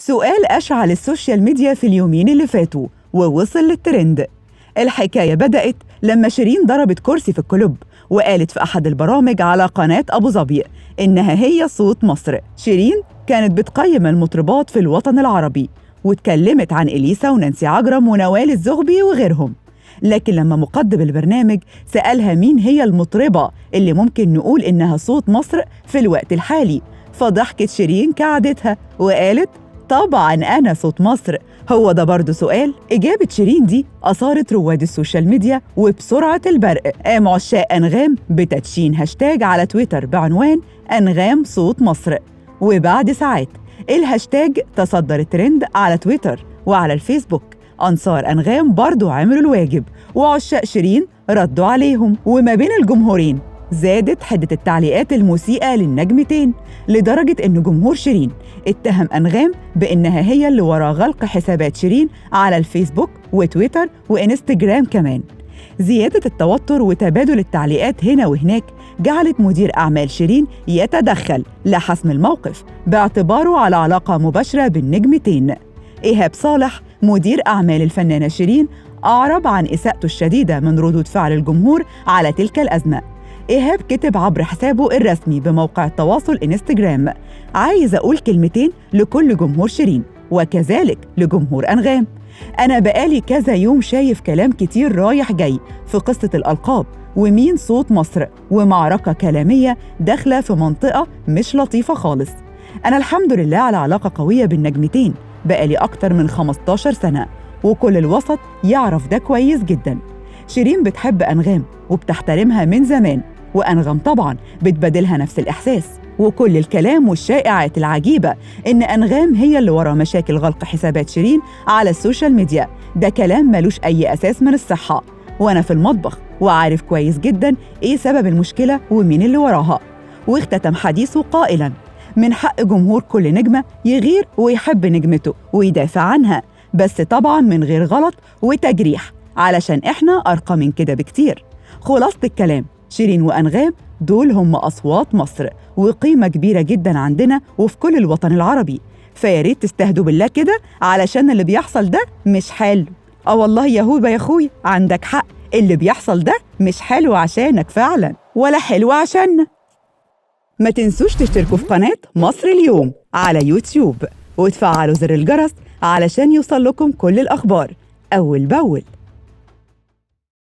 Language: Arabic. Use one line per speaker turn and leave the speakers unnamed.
سؤال أشعل السوشيال ميديا في اليومين اللي فاتوا ووصل للترند. الحكاية بدأت لما شيرين ضربت كرسي في الكلوب وقالت في أحد البرامج على قناة أبو ظبي إنها هي صوت مصر. شيرين كانت بتقيم المطربات في الوطن العربي واتكلمت عن إليسا ونانسي عجرم ونوال الزغبي وغيرهم، لكن لما مقدم البرنامج سألها مين هي المطربة اللي ممكن نقول إنها صوت مصر في الوقت الحالي، فضحكت شيرين كعادتها وقالت طبعاً أنا صوت مصر. هو ده برضه سؤال؟ إجابة شيرين دي أثارت رواد السوشيال ميديا، وبسرعة البرق قام عشاق أنغام بتدشين هاشتاج على تويتر بعنوان أنغام صوت مصر، وبعد ساعات الهاشتاج تصدر الترند على تويتر وعلى الفيسبوك. أنصار أنغام برضه عملوا الواجب وعشاق شيرين ردوا عليهم، وما بين الجمهورين زادت حدة التعليقات المسيئة للنجمتين لدرجة إن جمهور شيرين اتهم أنغام بإنها هي اللي ورا غلق حسابات شيرين على الفيسبوك وتويتر وإنستجرام كمان. زيادة التوتر وتبادل التعليقات هنا وهناك جعلت مدير أعمال شيرين يتدخل لحسم الموقف باعتباره على علاقة مباشرة بالنجمتين. إيهاب صالح مدير أعمال الفنانة شيرين أعرب عن إساءته الشديدة من ردود فعل الجمهور على تلك الأزمة. إيهاب كتب عبر حسابه الرسمي بموقع التواصل إنستجرام: عايز أقول كلمتين لكل جمهور شيرين وكذلك لجمهور أنغام. أنا بقالي كذا يوم شايف كلام كتير رايح جاي في قصة الألقاب ومين صوت مصر، ومعركة كلامية داخلة في منطقة مش لطيفة خالص. أنا الحمد لله على علاقة قوية بالنجمتين بقالي أكتر من 15 سنة، وكل الوسط يعرف ده كويس جدا. شيرين بتحب أنغام وبتحترمها من زمان، وأنغام طبعاً بتبادلها نفس الإحساس. وكل الكلام والشائعات العجيبة إن أنغام هي اللي ورا مشاكل غلق حسابات شيرين على السوشيال ميديا ده كلام ملوش أي أساس من الصحة، وأنا في المطبخ وعارف كويس جداً إيه سبب المشكلة ومين اللي وراها. واختتم حديثه قائلاً: من حق جمهور كل نجمة يغير ويحب نجمته ويدافع عنها، بس طبعاً من غير غلط وتجريح، علشان إحنا أرقى من كده بكتير. خلاصة الكلام، شيرين وأنغام دول هم أصوات مصر وقيمة كبيرة جدا عندنا وفي كل الوطن العربي، فياريت تستهدوا بالله كده علشان اللي بيحصل ده مش حلو. والله يا هوبا يا أخوي عندك حق، اللي بيحصل ده مش حلو عشانك فعلا ولا حلو عشاننا. ما تنسوش تشتركوا في قناة مصر اليوم على يوتيوب وتفعلوا زر الجرس علشان يوصل لكم كل الأخبار أول بأول.